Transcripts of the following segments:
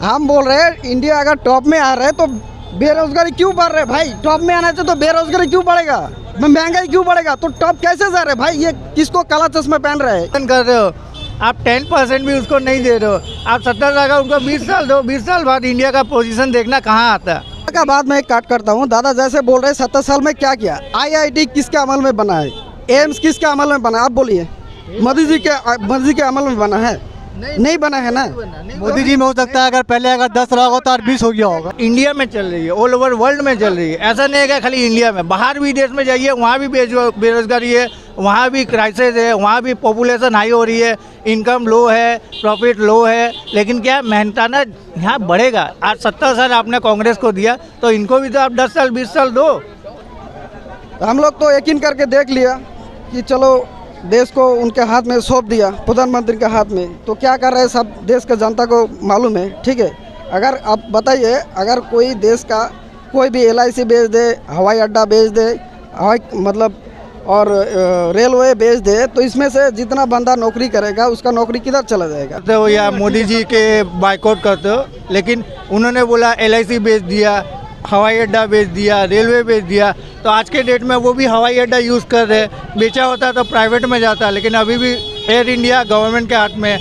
हम बोल रहे हैं इंडिया अगर टॉप में आ रहे हैं तो बेरोजगारी क्यों बढ़ रहे भाई? टॉप में आना चाहिए तो बेरोजगारी क्यों बढ़ेगा, महंगाई क्यों बढ़ेगा? तो टॉप कैसे जा रहे भाई? ये किसको काला चश्मा पहन रहे हैं? कर रहे हो आप 10% भी उसको नहीं दे रहे हो। आप 70 साल का उनको 20 साल दो, 20 साल बाद इंडिया का पोजीशन देखना कहाँ आता है। का बाद मैं काट करता हूँ। दादा जैसे बोल रहे हैं 70 साल में क्या किया? IIT किसके अमल में बना है? एम्स किसके अमल में बना है? आप बोलिए। मोदी जी के अमल में बना है? नहीं बना है ना। मोदी जी में हो सकता है अगर पहले अगर 10 रहा होगा तो आज 20 हो गया होगा। इंडिया में चल रही है, ऑल ओवर वर्ल्ड में चल रही है। ऐसा नहीं है कि खाली इंडिया में, बाहर भी देश में जाइए वहाँ भी बेरोजगारी है, वहाँ भी क्राइसिस है, वहाँ भी पॉपुलेशन हाई हो रही है, इनकम लो है, प्रॉफिट लो है। लेकिन क्या मेहनताना यहाँ बढ़ेगा। आज 70 साल आपने कांग्रेस को दिया तो इनको भी तो आप 10 साल 20 साल दो। हम लोग तो यकीन करके देख लिया कि चलो देश को उनके हाथ में सौंप दिया, प्रधानमंत्री के हाथ में। तो क्या कर रहे हैं सब देश के जनता को मालूम है, ठीक है। अगर आप बताइए, अगर कोई देश का कोई भी LIC बेच दे, हवाई अड्डा बेच दे, मतलब और रेलवे बेच दे, तो इसमें से जितना बंदा नौकरी करेगा उसका नौकरी किधर चला जाएगा? तो या मोदी जी के बाइकआउट करते हो, लेकिन उन्होंने बोला LIC बेच दिया, हवाई अड्डा बेच दिया, रेलवे बेच दिया। तो आज के डेट में वो भी हवाई अड्डा यूज़ कर रहे हैं। बेचा होता तो प्राइवेट में जाता, लेकिन अभी भी एयर इंडिया गवर्नमेंट के हाथ में।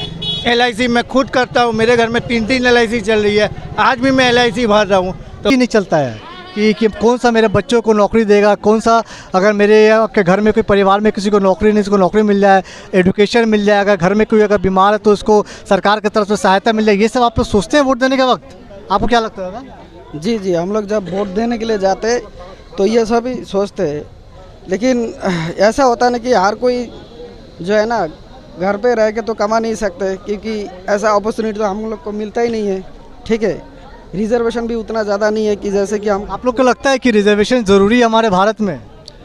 LIC मैं खुद करता हूँ, मेरे घर में 3 LIC चल रही है, आज भी मैं LIC भर रहा हूँ। तो नहीं चलता है कि कौन सा मेरे बच्चों को नौकरी देगा, कौन सा अगर मेरे के घर में कोई परिवार में किसी को नौकरी नहीं, उसको नौकरी मिल जाए, एजुकेशन मिल जाए, अगर घर में कोई अगर बीमार है तो उसको सरकार की तरफ से सहायता मिल जाए। ये सब आप लोग सोचते हैं वोट देने के वक्त? आपको क्या लगता है दादा? जी, हम लोग जब वोट देने के लिए जाते तो ये सब ही सोचते हैं। लेकिन ऐसा होता है ना कि हर कोई जो है ना घर पे रह के तो कमा नहीं सकते, क्योंकि ऐसा अपॉर्चुनिटी तो हम लोग को मिलता ही नहीं है, ठीक है। रिजर्वेशन भी उतना ज़्यादा नहीं है कि जैसे कि हम। आप लोग को लगता है कि रिजर्वेशन ज़रूरी है हमारे भारत में?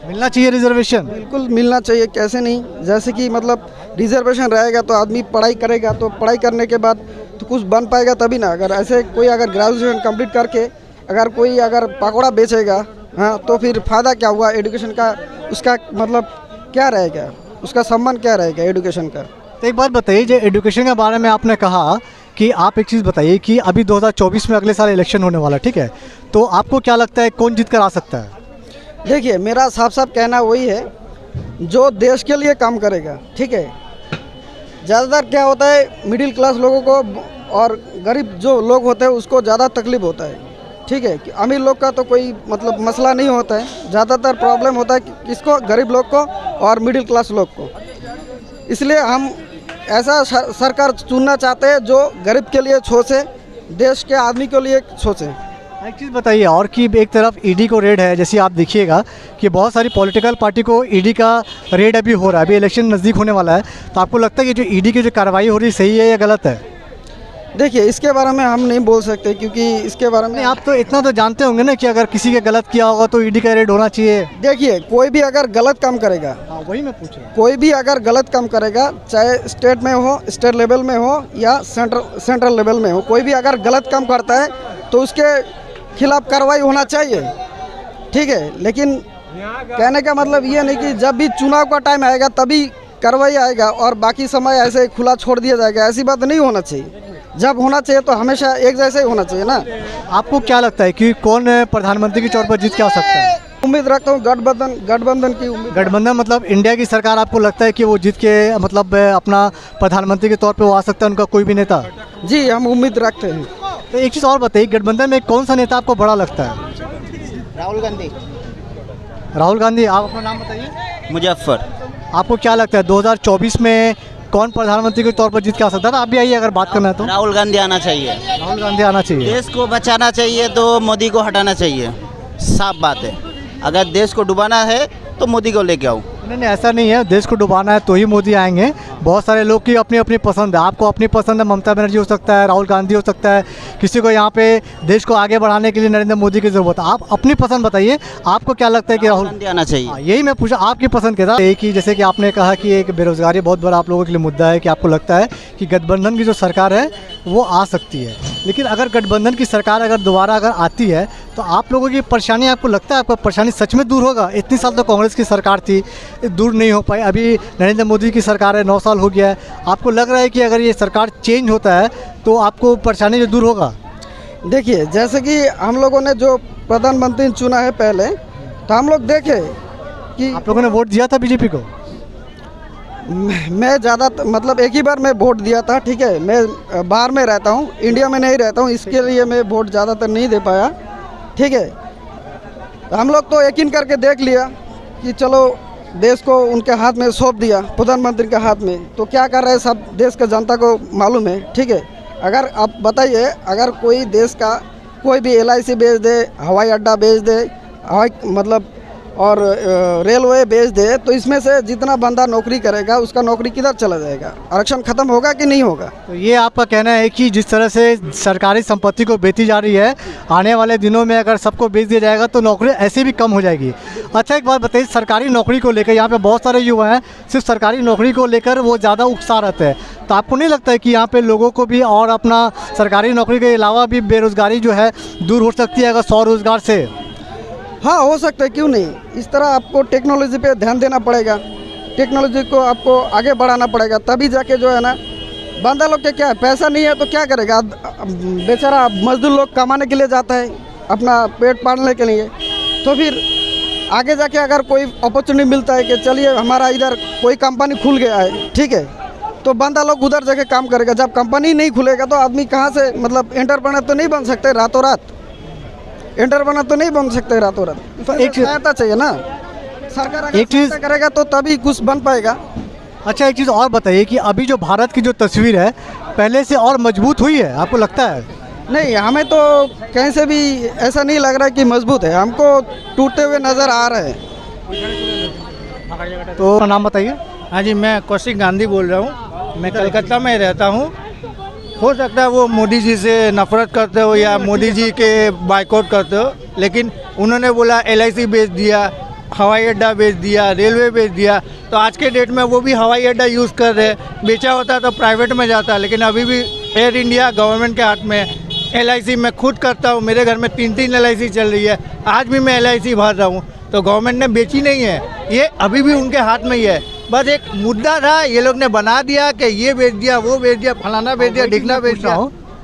मिलना चाहिए रिजर्वेशन? बिल्कुल मिलना चाहिए, कैसे नहीं। जैसे कि मतलब रिजर्वेशन रहेगा तो आदमी पढ़ाई करेगा, तो पढ़ाई करने के बाद तो कुछ बन पाएगा तभी ना। अगर ऐसे कोई अगर ग्रेजुएशन कंप्लीट करके अगर कोई अगर पकौड़ा बेचेगा, हाँ, तो फिर फ़ायदा क्या हुआ एजुकेशन का? उसका मतलब क्या रहेगा, उसका सम्मान क्या रहेगा एजुकेशन का? तो एक बात बताइए, जो एजुकेशन के बारे में आपने कहा कि आप एक चीज़ बताइए कि अभी 2024 में अगले साल इलेक्शन होने वाला, ठीक है, तो आपको क्या लगता है कौन जीत कर आ सकता है? देखिए, मेरा साफ कहना वही है, जो देश के लिए काम करेगा, ठीक है। ज़्यादातर क्या होता है, मिडिल क्लास लोगों को और गरीब जो लोग होते हैं उसको ज़्यादा तकलीफ होता है, ठीक है। कि अमीर लोग का तो कोई मतलब मसला नहीं होता है, ज़्यादातर प्रॉब्लम होता है किसको? गरीब लोग को और मिडिल क्लास लोग को। इसलिए हम ऐसा सरकार चुनना चाहते हैं जो गरीब के लिए सोचे, देश के आदमी के लिए सोचे। एक चीज़ बताइए और कि एक तरफ ईडी को रेड है, जैसे आप देखिएगा कि बहुत सारी पॉलिटिकल पार्टी को ईडी का रेड अभी हो रहा है, अभी इलेक्शन नज़दीक होने वाला है, तो आपको लगता है कि जो ईडी की जो कार्रवाई हो रही है सही है या गलत है? देखिए, इसके बारे में हम नहीं बोल सकते, क्योंकि इसके बारे में आप तो इतना तो जानते होंगे ना कि अगर किसी के गलत किया होगा तो ईडी का रेड होना चाहिए। देखिए, कोई भी अगर गलत काम करेगा, वही मैं पूछ रहा हूँ, कोई भी अगर गलत काम करेगा, चाहे स्टेट में हो, स्टेट लेवल में हो या सेंट्रल लेवल में हो, कोई भी अगर गलत काम करता है तो उसके खिलाफ कार्रवाई होना चाहिए, ठीक है। लेकिन कहने का मतलब ये नहीं कि जब भी चुनाव का टाइम आएगा तभी कार्रवाई आएगा और बाकी समय ऐसे खुला छोड़ दिया जाएगा, ऐसी बात नहीं होना चाहिए। जब होना चाहिए तो हमेशा एक जैसे ही होना चाहिए ना। आपको क्या लगता है कि कौन प्रधानमंत्री के तौर पर जीत के आ सकता है? उम्मीद रखता हूँ गठबंधन की उम्मीद। गठबंधन मतलब इंडिया की सरकार, आपको लगता है कि वो जीत के मतलब अपना प्रधानमंत्री के तौर पे वो आ सकता है, उनका कोई भी नेता? जी, हम उम्मीद रखते हैं। तो एक चीज़ और बताइए, गठबंधन में कौन सा नेता आपको बड़ा लगता है? राहुल गांधी। राहुल गांधी। आप अपना नाम बताइए। मुजफ्फर। आपको क्या लगता है 2024 में कौन प्रधानमंत्री के तौर पर जीत के आ सकता है? आप भी आइए अगर बात करना है तो। राहुल गांधी आना चाहिए। राहुल गांधी आना चाहिए। देश को बचाना चाहिए तो मोदी को हटाना चाहिए, साफ बात है। अगर देश को डुबाना है तो मोदी को लेके आओ। नहीं, ऐसा नहीं है, देश को डुबाना है तो ही मोदी आएंगे। बहुत सारे लोग की अपनी अपनी पसंद है। आपको अपनी पसंद है ममता बनर्जी हो सकता है, राहुल गांधी हो सकता है, किसी को यहाँ पे देश को आगे बढ़ाने के लिए नरेंद्र मोदी की ज़रूरत है। आप अपनी पसंद बताइए, आपको क्या लगता है कि राहुल गांधी आना चाहिए? यही मैं पूछा, आपकी पसंद क्या था? एक ही, जैसे कि आपने कहा कि एक बेरोजगारी बहुत बड़ा आप लोगों के लिए मुद्दा है, कि आपको लगता है कि गठबंधन की जो सरकार है वो आ सकती है। लेकिन अगर गठबंधन की सरकार अगर दोबारा अगर आती है तो आप लोगों की परेशानी, आपको लगता है आपका परेशानी सच में दूर होगा? इतनी साल तो कांग्रेस की सरकार थी, दूर नहीं हो पाई। अभी नरेंद्र मोदी की सरकार है, 9 साल हो गया है। आपको लग रहा है कि अगर ये सरकार चेंज होता है तो आपको परेशानी जो दूर होगा? देखिए, जैसे कि हम लोगों ने जो प्रधानमंत्री चुना है पहले, तो हम लोग देखे कि आप लोगों ने वोट दिया था बीजेपी को? मैं ज़्यादा मतलब एक ही बार मैं वोट दिया था, ठीक है। मैं बाहर में रहता हूँ, इंडिया में नहीं रहता हूँ, इसके लिए मैं वोट ज़्यादातर नहीं दे पाया, ठीक है। तो हम लोग तो यकीन करके देख लिया कि चलो देश को उनके हाथ में सौंप दिया, प्रधानमंत्री के हाथ में, तो क्या कर रहे हैं सब देश के जनता को मालूम है, ठीक है। अगर आप बताइए, अगर कोई देश का कोई भी LIC बेच दे, हवाई अड्डा बेच दे, हवाई मतलब और रेलवे बेच दे, तो इसमें से जितना बंदा नौकरी करेगा उसका नौकरी किधर चला जाएगा? आरक्षण खत्म होगा कि नहीं होगा? तो ये आपका कहना है कि जिस तरह से सरकारी संपत्ति को बेची जा रही है, आने वाले दिनों में अगर सबको बेच दिया जाएगा तो नौकरी ऐसे भी कम हो जाएगी। अच्छा, एक बात बताइए, सरकारी नौकरी को लेकर यहाँ पे बहुत सारे युवा हैं, सिर्फ सरकारी नौकरी को लेकर वो ज़्यादा उत्साह रहते हैं, तो आपको नहीं लगता है कि यहाँ पे लोगों को भी और अपना सरकारी नौकरी के अलावा भी बेरोज़गारी जो है दूर हो सकती है अगर स्वरोजगार से? हाँ, हो सकता है, क्यों नहीं। इस तरह आपको टेक्नोलॉजी पे ध्यान देना पड़ेगा, टेक्नोलॉजी को आपको आगे बढ़ाना पड़ेगा, तभी जाके जो है ना, बंदा लोग के क्या है, पैसा नहीं है तो क्या करेगा बेचारा? मजदूर लोग कमाने के लिए जाता है अपना पेट पालने के लिए, तो फिर आगे जाके अगर कोई अपॉर्चुनिटी मिलता है कि चलिए हमारा इधर कोई कंपनी खुल गया है, ठीक है, तो बंदा लोग उधर जाके काम करेगा। जब कंपनी नहीं खुलेगा तो आदमी कहाँ से मतलब एंटरप्रेन्योर तो नहीं बन सकते रातों रात, एंटरप्रेन्योर तो नहीं बन सकते रातों रात। तो एक सहायता चाहिए ना, सरकार अगर एक चीज़ सहायता करेगा तो तभी कुछ बन पाएगा। अच्छा, एक चीज़ और बताइए कि अभी जो भारत की जो तस्वीर है पहले से और मजबूत हुई है, आपको लगता है? नहीं, हमें तो कहीं से भी ऐसा नहीं लग रहा है कि मजबूत है, हमको टूटते हुए नज़र आ रहे हैं। तो नाम बताइए। हाँ जी, मैं कौशिक गांधी बोल रहा हूँ, मैं कलकत्ता में रहता हूँ। हो सकता है वो मोदी जी से नफरत करते हो या मोदी जी के बाइकआउट करते हो, लेकिन उन्होंने बोला LIC बेच दिया, हवाई अड्डा बेच दिया, रेलवे बेच दिया, तो आज के डेट में वो भी हवाई अड्डा यूज़ कर रहे हैं। बेचा होता तो प्राइवेट में जाता, लेकिन अभी भी एयर इंडिया गवर्नमेंट के हाथ में। LIC मैं खुद करता हूँ, मेरे घर में 3 LIC चल रही है, आज भी मैं LIC भर रहा हूँ, तो गवर्नमेंट ने बेची नहीं है, ये अभी भी उनके हाथ में ही है। बस एक मुद्दा था, ये लोग ने बना दिया कि ये बेच दिया, वो बेच दिया, फलाना बेच दिया, ढिकना बेच दिया।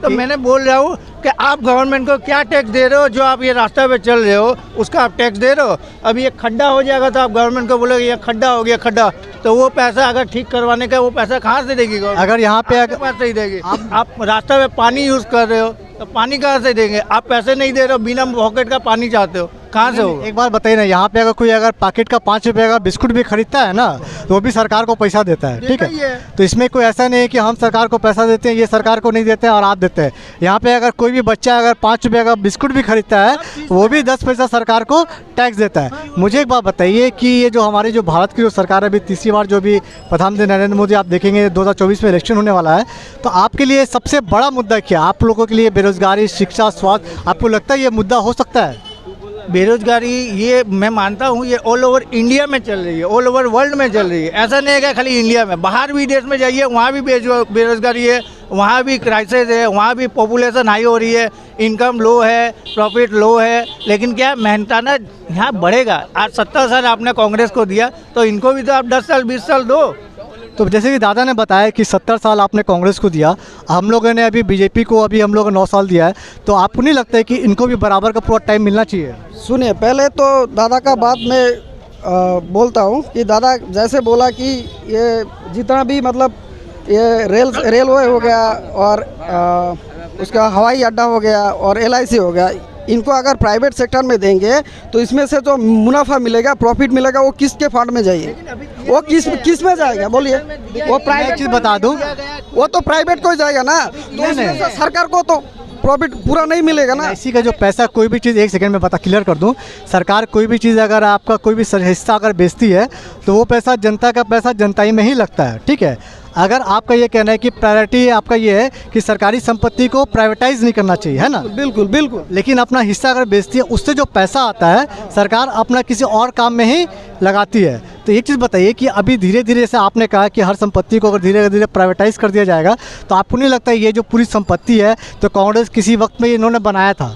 तो मैंने बोल रहा हूँ कि आप गवर्नमेंट को क्या टैक्स दे रहे हो? जो आप ये रास्ता पे चल रहे हो उसका आप टैक्स दे रहे हो। अब ये खड्डा हो जाएगा तो आप गवर्नमेंट को बोलोगे ये खड्डा हो गया, खड्डा, तो वो पैसा अगर ठीक करवाने का वो पैसा कहाँ से देगी गवर्नमेंट? अगर यहाँ पे पैसा ही देगी। आप रास्ता में पानी यूज़ कर रहे हो तो पानी कहाँ से देंगे? आप पैसे नहीं दे रहे हो, बिना पॉकेट का पानी चाहते हो, कहाँ से हो? एक बात बताइए ना, यहाँ पे अगर कोई अगर पैकेट का 5 रुपये का बिस्कुट भी खरीदता है ना, तो वो भी सरकार को पैसा देता है, ठीक है। तो इसमें कोई ऐसा नहीं है कि हम सरकार को पैसा देते हैं, ये सरकार को नहीं देते हैं और आप देते हैं। यहाँ पे अगर कोई भी बच्चा अगर 5 रुपये का बिस्कुट भी खरीदता है, वो भी 10 पैसा सरकार को टैक्स देता है। मुझे एक बात बताइए कि ये जो हमारी जो भारत की जो सरकार है, अभी तीसरी बार जो भी प्रधानमंत्री नरेंद्र मोदी, आप देखेंगे 2024 में इलेक्शन होने वाला है, तो आपके लिए सबसे बड़ा मुद्दा क्या? आप लोगों के लिए बेरोजगारी, शिक्षा, स्वास्थ्य, आपको लगता है ये मुद्दा हो सकता है? बेरोजगारी, ये मैं मानता हूँ ये ऑल ओवर इंडिया में चल रही है, ऑल ओवर वर्ल्ड में चल रही है। ऐसा नहीं है कि खाली इंडिया में, बाहर भी देश में जाइए वहाँ भी बेरोजगारी है, वहाँ भी क्राइसिस है, वहाँ भी पॉपुलेशन हाई हो रही है, इनकम लो है, प्रॉफिट लो है, लेकिन क्या मेहनताना यहाँ बढ़ेगा। आज 70 साल आपने कांग्रेस को दिया, तो इनको भी तो आप 10 साल 20 साल दो। तो जैसे कि दादा ने बताया कि 70 साल आपने कांग्रेस को दिया, हम लोगों ने अभी बीजेपी को अभी हम लोग 9 साल दिया है, तो आपको नहीं लगता है कि इनको भी बराबर का पूरा टाइम मिलना चाहिए? सुनिए, पहले तो दादा का बात मैं बोलता हूँ कि दादा जैसे बोला कि ये जितना भी मतलब ये रेलवे हो गया और उसका हवाई अड्डा हो गया और LIC हो गया, इनको अगर प्राइवेट सेक्टर में देंगे तो इसमें से जो मुनाफा मिलेगा, प्रॉफिट मिलेगा, वो किसके फंड में जाइए? वो किस में जाएगा बोलिए? वो प्राइवेट चीज़ बता दूं, वो तो प्राइवेट को ही जाएगा ना, तो इसमें से सरकार को तो प्रॉफिट पूरा नहीं मिलेगा ना। इसी का जो पैसा, कोई भी चीज़, एक सेकंड में बता क्लियर कर दूं, सरकार कोई भी चीज़ अगर आपका कोई भी हिस्सा अगर बेचती है तो वो पैसा जनता का पैसा जनता ही में ही लगता है, ठीक है। अगर आपका ये कहना है कि प्रायोरिटी आपका ये है कि सरकारी संपत्ति को प्राइवेटाइज नहीं करना चाहिए, है ना? बिल्कुल बिल्कुल। लेकिन अपना हिस्सा अगर बेचती है, उससे जो पैसा आता है सरकार अपना किसी और काम में ही लगाती है। तो एक चीज़ बताइए कि अभी धीरे धीरे से आपने कहा कि हर संपत्ति को अगर धीरे धीरे प्राइवेटाइज कर दिया जाएगा, तो आपको नहीं लगता ये जो पूरी संपत्ति है तो कांग्रेस किसी वक्त में इन्होंने बनाया था,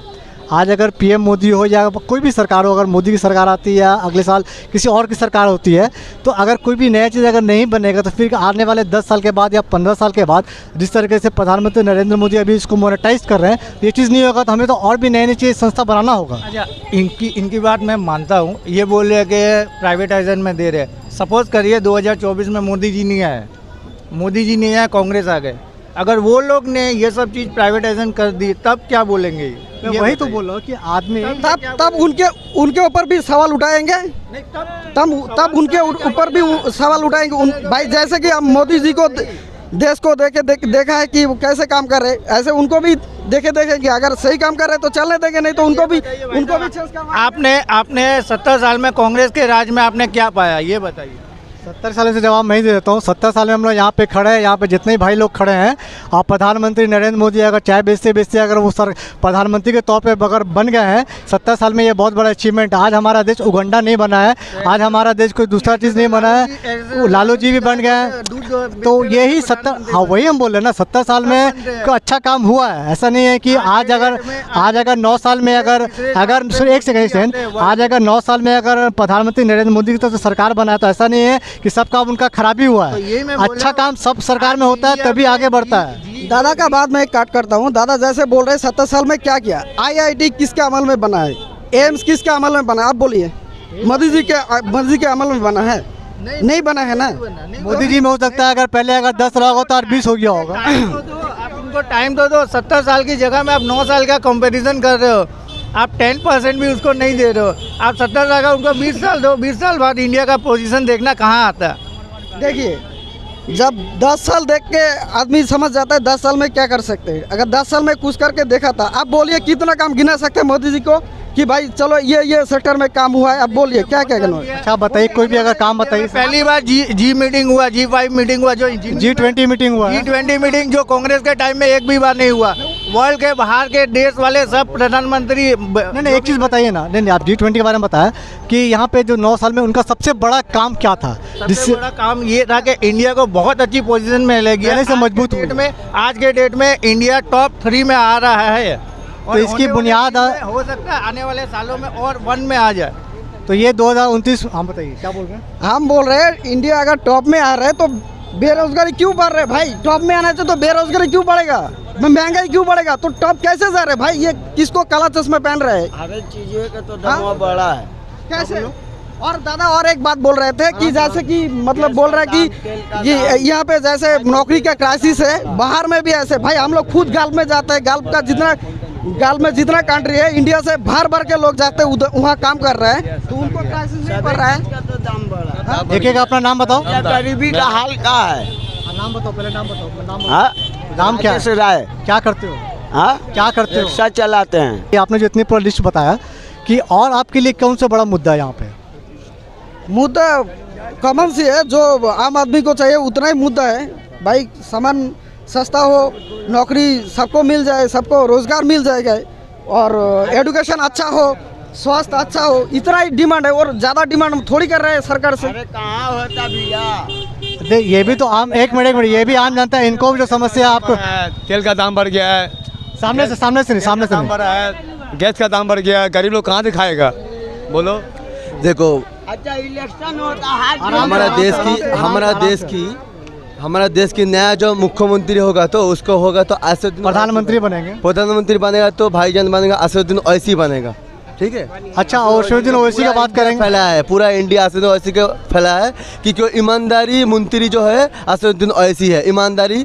आज अगर पीएम मोदी हो या कोई भी सरकार हो, अगर मोदी की सरकार आती है या अगले साल किसी और की सरकार होती है, तो अगर कोई भी नया चीज़ अगर नहीं बनेगा तो फिर आने वाले 10 साल के बाद या 15 साल के बाद जिस तरीके से प्रधानमंत्री नरेंद्र मोदी अभी इसको मोनेटाइज कर रहे हैं, ये चीज़ नहीं होगा तो हमें तो और भी नई नई चीज़ संस्था बनाना होगा। अच्छा, इनकी बात मैं मानता हूँ। ये बोल रहे हैं कि प्राइवेटाइजेशन में दे रहे। सपोज करिए 2024 में मोदी जी नहीं आए, कांग्रेस आ गए, अगर वो लोग ने ये सब चीज़ प्राइवेटाइजेशन कर दी तब क्या बोलेंगे? मैं वही तो बोल रहा हूँ कि आदमी तब उनके ऊपर भी सवाल उठाएंगे, तब उनके ऊपर भी सवाल उठाएंगे। भाई जैसे कि हम मोदी जी को देश को देखा है कि वो कैसे काम कर रहे, ऐसे उनको भी देखेंगे। अगर सही काम कर रहे तो चलने देंगे, नहीं तो उनको भी आपने 70 साल में कांग्रेस के राज में आपने क्या पाया, ये बताइए। 70 साल से जवाब मैं ही दे देता हूँ। 70 साल में हम लोग यहाँ पे खड़े हैं, यहाँ पे जितने ही भाई लोग खड़े हैं, और प्रधानमंत्री नरेंद्र मोदी अगर चाय बेचते अगर वो प्रधानमंत्री के तौर पे अगर बन गए हैं 70 साल में, ये बहुत बड़ा अचीवमेंट है। आज हमारा देश उगंडा नहीं बना है, आज हमारा देश कोई दूसरा चीज़ नहीं बना है, लालू जी भी बन गए हैं। तो यही 70, हाँ वही हम बोल रहे हैं ना, 70 साल में अच्छा काम हुआ है। ऐसा नहीं है कि आज अगर 9 साल में अगर एक सेकेंड, आज अगर 9 साल में अगर प्रधानमंत्री नरेंद्र मोदी की तरफ से सरकार बना है तो ऐसा नहीं है कि सब काम उनका खराबी हुआ है। अच्छा काम सब सरकार में होता है तभी आगे बढ़ता है। दादा का बात मैं काट करता हूँ। दादा जैसे बोल रहे 70 साल में क्या किया, IIT किसके अमल में बना है, एम्स किसके अमल में बना है, आप बोलिए। मोदी जी के अमल में बना है? नहीं बना है ना। मोदी जी में हो सकता है अगर पहले अगर 10 रहा होगा तो आज 20 हो गया होगा। आप उनको टाइम तो दो। 70 साल की जगह में आप 9 साल का कंपैरिजन कर रहे हो, आप 10% भी उसको नहीं दे रहे हो। आप 70 साल का उनको 20 साल दो, 20 साल बाद इंडिया का पोजीशन देखना कहाँ आता है। देखिए, जब 10 साल देख के आदमी समझ जाता है 10 साल में क्या कर सकते हैं। अगर 10 साल में कुछ करके देखा था, आप बोलिए कितना काम गिना सकते हैं मोदी जी को कि भाई चलो ये सेक्टर में काम हुआ है, अब बोलिए क्या क्या करना है। अच्छा बताइए, कोई भी अगर काम बताइए। पहली बार जी मीटिंग हुआ, G5 मीटिंग हुआ, जो G20 मीटिंग हुआ, G20 मीटिंग जो कांग्रेस के टाइम में एक भी बार नहीं हुआ। वर्ल्ड के बाहर के देश वाले सब प्रधानमंत्री नहीं एक चीज़ बताइए ना। नहीं आप G20 के बारे में बताया कि यहाँ पे जो 9 साल में उनका सबसे बड़ा काम क्या था। सबसे बड़ा काम ये था कि इंडिया को बहुत अच्छी पोजीशन में ले गया, से मजबूत हुई। आज के डेट में इंडिया टॉप 3 में आ रहा है। तो इसकी बुनियाद हो सकता है आने वाले सालों में और 1 में आ जाए। तो ये 2029, हम बताइए क्या बोल रहे हैं। हम बोल रहे हैं इंडिया अगर टॉप में आ रहा है तो बेरोजगारी क्यों बढ़ रहा है भाई। टॉप में आना चाहिए तो बेरोजगारी क्यों बढ़ेगा, महंगाई क्यों बढ़ेगा, तो टॉप कैसे जा रहे भाई। ये किसको काला चश्मा पहन रहे हैं, हर एक चीज़ का तो दाम बढ़ा है कैसे। और दादा और एक बात बोल रहे थे कि जैसे कि मतलब बोल रहे हैं कि यहाँ पे जैसे नौकरी का क्राइसिस है, बाहर में भी ऐसे। भाई हम लोग खुद गाल्फ में जाते हैं, गाल्फ में जितना कंट्री है इंडिया से भर के लोग जाते हैं, वहाँ काम कर रहे हैं, तो उनको क्राइसिस नहीं पड़ रहा है। तो दाम बढ़ा। एक अपना नाम बताओ। गरीबी का हाल क्या है, नाम बताओ, पहले नाम बताओ। हाँ? नाम क्या है, राय क्या करते हो, हाँ? क्या करते हो। रिक्शा चलाते हैं। ये आपने जो इतनी पूरा लिस्ट बताया कि और आपके लिए कौन सा बड़ा मुद्दा है यहाँ पे। मुद्दा कॉमन सी है, जो आम आदमी को चाहिए उतना ही मुद्दा है भाई। सामान सस्ता हो, नौकरी सबको मिल जाए, सबको रोजगार मिल जाएगा, और एजुकेशन अच्छा हो, स्वास्थ्य अच्छा हो, इतना ही डिमांड है। और ज़्यादा डिमांड थोड़ी कर रहे हैं सरकार से। अरे कहाँ होता भैया। ये भी तो आम एक मिनट ये भी आम जानता है, इनको भी जो समस्या है आपको। तेल का दाम बढ़ गया है, सामने से नहीं। दाम बढ़ा है, गैस का दाम बढ़ गया है, गरीब लोग कहाँ से खाएगा बोलो। देखो अच्छा इलेक्शन होता है, हमारा देश की नया जो मुख्यमंत्री होगा तो उसको होगा तो असदुद्दीन प्रधानमंत्री बनेगा तो भाईजान बनेगा, असदुद्दीन ओवैसी बनेगा। ठीक है। अच्छा, असदुद्दीन ओवैसी का बात करेंगे। फैला है पूरा इंडिया असदुद्दीन ओवैसी का फैला है कि क्यों ईमानदारी मंत्री जो है असदुद्दीन ओवैसी है। ईमानदारी